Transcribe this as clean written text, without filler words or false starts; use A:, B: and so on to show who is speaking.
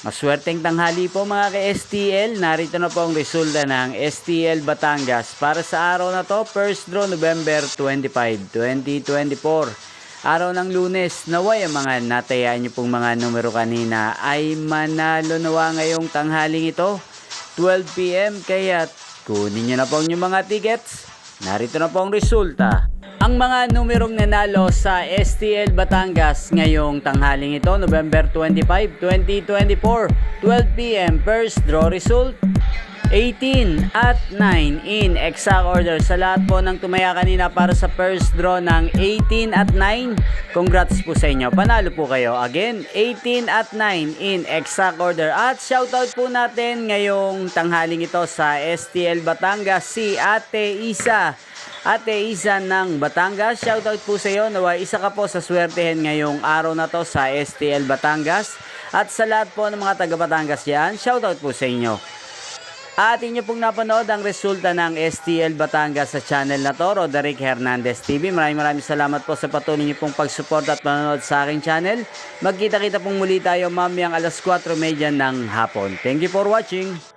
A: Maswerteng tanghali po mga ka-STL. Narito na po ang resulta ng STL Batangas para sa araw na to, first draw November 25, 2024. Araw ng Lunes, naway ang mga natayaan nyo pong mga numero kanina ay manalo nawa ngayong tanghaling ito, 12 PM. Kaya kunin nyo na po ang mga tickets. Narito na po ang resulta. Ang mga numerong nanalo sa STL Batangas ngayong tanghaling ito, November 25, 2024, 12 PM, first draw result, 18 at 9 in exact order. Sa lahat po ng tumaya kanina para sa first draw ng 18 at 9, congrats po sa inyo. Panalo po kayo. Again, 18 at 9 in exact order. At shoutout po natin ngayong tanghaling ito sa STL Batangas, si Ate Isa. Ate Isa ng Batangas, shoutout po sa iyo. Naway isa ka po sa swertehin ngayong araw na to sa STL Batangas. At sa lahat po ng mga taga Batangas yan, shoutout po sa inyo. At inyo pong napanood ang resulta ng STL Batangas sa channel na to, Roderick Hernandez TV. Maraming salamat po sa patuloy niyo pong pagsuporta at panonood sa aking channel. Magkita-kita pong muli tayo mamayang alas 4:30 ng hapon. Thank you for watching.